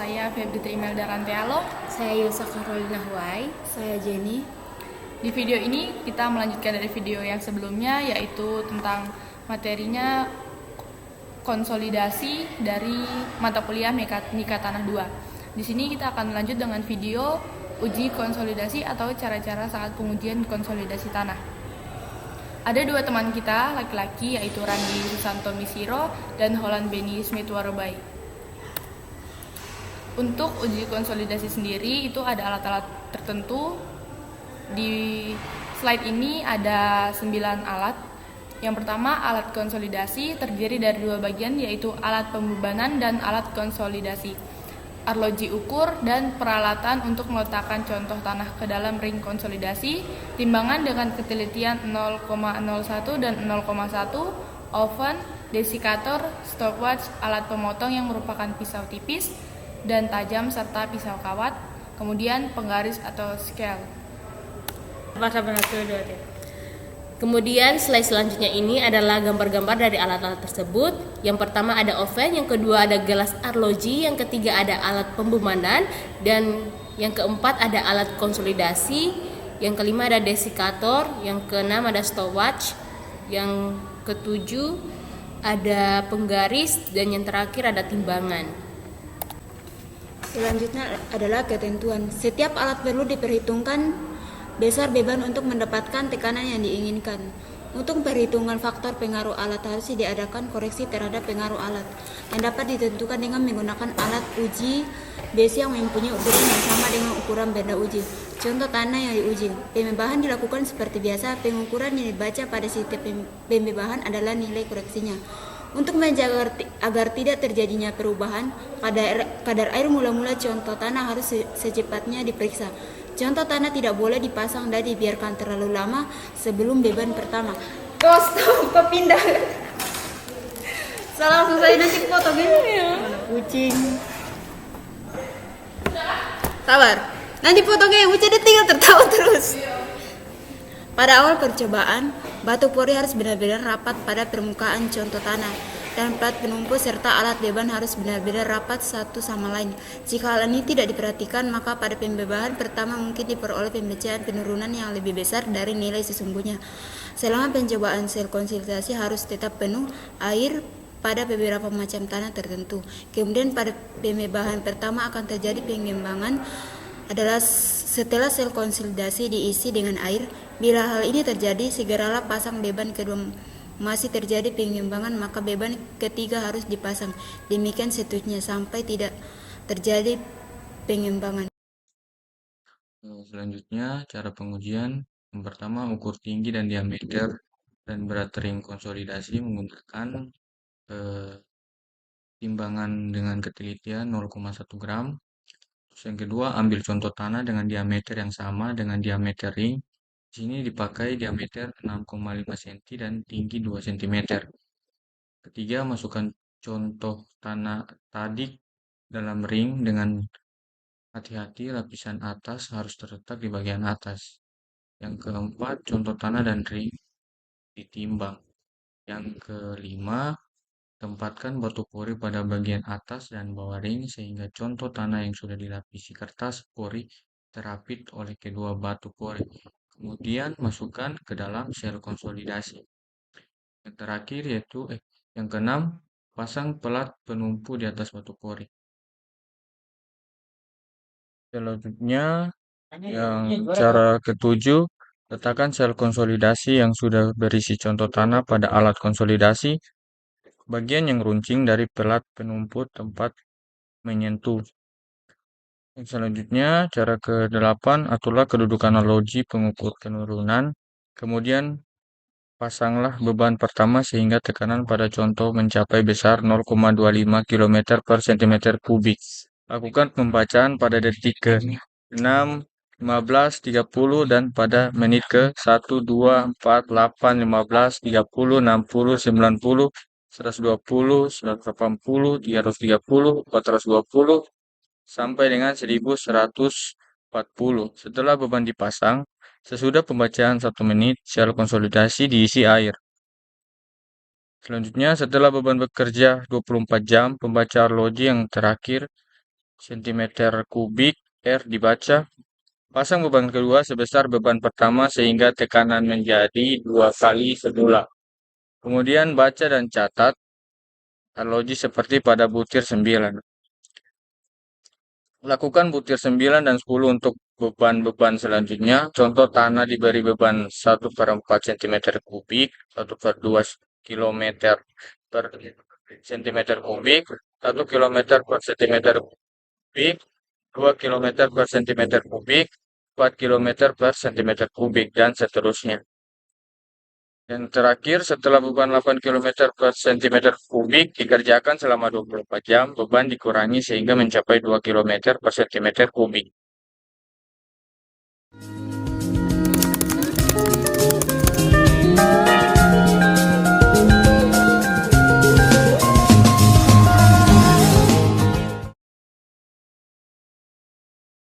saya Febrita Imelda Rantealo. Saya Yulsa Carolina Huai. Saya Jenny. Di video ini kita melanjutkan dari video yang sebelumnya, yaitu tentang materinya konsolidasi dari mata kuliah Mekanika Tanah 2. Di sini kita akan lanjut dengan video uji konsolidasi atau cara-cara saat pengujian konsolidasi tanah. Ada dua teman kita laki-laki, yaitu Randi Susanto Misiro dan Holland Benny Smith Warobai. Untuk uji konsolidasi sendiri itu ada alat-alat tertentu. Di slide ini ada 9 alat. Yang pertama, alat konsolidasi terdiri dari dua bagian, yaitu alat pembebanan dan alat konsolidasi, arloji ukur, dan peralatan untuk meletakkan contoh tanah ke dalam ring konsolidasi, timbangan dengan ketelitian 0,01 dan 0,1, oven, desikator, stopwatch, alat pemotong yang merupakan pisau tipis dan tajam serta pisau kawat, kemudian penggaris atau scale. Kemudian slide selanjutnya ini adalah gambar-gambar dari alat-alat tersebut. Yang pertama ada oven, yang kedua ada gelas arloji, yang ketiga ada alat pembebanan, dan yang keempat ada alat konsolidasi, yang kelima ada desikator, yang keenam ada stopwatch, yang ketujuh ada penggaris, dan yang terakhir ada timbangan. Selanjutnya adalah ketentuan. Setiap alat perlu diperhitungkan besar beban untuk mendapatkan tekanan yang diinginkan. Untuk perhitungan faktor pengaruh alat harus diadakan koreksi terhadap pengaruh alat yang dapat ditentukan dengan menggunakan alat uji besi yang mempunyai ukuran yang sama dengan ukuran benda uji. Contoh tanah yang diuji. Pembebahan dilakukan seperti biasa. Pengukuran yang dibaca pada setiap pembebahan adalah nilai koreksinya. Untuk menjaga agar tidak terjadinya perubahan, kadar air mula-mula contoh tanah harus secepatnya diperiksa. Contoh tanah tidak boleh dipasang dan dibiarkan terlalu lama sebelum beban pertama. Stop, pindah. Salah selesai nanti foto gini. Mana kucing. Sabar. Nanti foto gini, kucing tinggal tertawa terus. Pada awal percobaan, batu pori harus benar-benar rapat pada permukaan contoh tanah, dan plat penumpuk serta alat beban harus benar-benar rapat satu sama lain. Jika hal ini tidak diperhatikan, maka pada pembebahan pertama mungkin diperoleh pemecah penurunan yang lebih besar dari nilai sesungguhnya. Selama pencobaan sel konsolidasi harus tetap penuh air pada beberapa macam tanah tertentu. Kemudian pada pembebahan pertama akan terjadi pengembangan adalah setelah sel konsolidasi diisi dengan air. Bila hal ini terjadi, segeralah pasang beban kedua. Masih terjadi pengembangan, maka beban ketiga harus dipasang. Demikian seterusnya sampai tidak terjadi pengembangan. Selanjutnya, cara pengujian. Yang pertama, ukur tinggi dan diameter dan berat ring konsolidasi menggunakan timbangan dengan ketelitian 0,1 gram. Terus yang kedua, ambil contoh tanah dengan diameter yang sama dengan diameter ring. Di sini dipakai diameter 6,5 cm dan tinggi 2 cm. Ketiga, masukkan contoh tanah tadi dalam ring dengan hati-hati, lapisan atas harus terletak di bagian atas. Yang keempat, contoh tanah dan ring ditimbang. Yang kelima, tempatkan batu pori pada bagian atas dan bawah ring sehingga contoh tanah yang sudah dilapisi kertas pori terapit oleh kedua batu pori. Kemudian masukkan ke dalam sel konsolidasi. Yang terakhir yaitu yang keenam, pasang pelat penumpu di atas batu pori. Selanjutnya, yang cara ketujuh, letakkan sel konsolidasi yang sudah berisi contoh tanah pada alat konsolidasi, bagian yang runcing dari pelat penumpu tempat menyentuh. Yang selanjutnya, cara ke-8, aturlah kedudukan arloji pengukur penurunan. Kemudian, pasanglah beban pertama sehingga tekanan pada contoh mencapai besar 0,25 km per cm kubik. Lakukan pembacaan pada detik ke-6, 15, 30, dan pada menit ke-1, 2, 4, 8, 15, 30, 60, 90, 120, 180, 330, 420, sampai dengan 1140. Setelah beban dipasang, sesudah pembacaan 1 menit, sel konsolidasi diisi air. Selanjutnya, setelah beban bekerja 24 jam, pembaca arloji yang terakhir centimeter kubik R dibaca. Pasang beban kedua sebesar beban pertama sehingga tekanan menjadi 2 kali semula. Kemudian baca dan catat analogi seperti pada butir 9. Lakukan butir 9 dan 10 untuk beban-beban selanjutnya. Contoh tanah diberi beban 1/4 cm kubik, 1/2 km per cm kubik, 1 km per cm kubik, 2 km per cm kubik, 4 km per cm kubik, dan seterusnya. Dan terakhir, setelah beban 8 km per cm kubik dikerjakan selama 24 jam, beban dikurangi sehingga mencapai 2 km per cm kubik.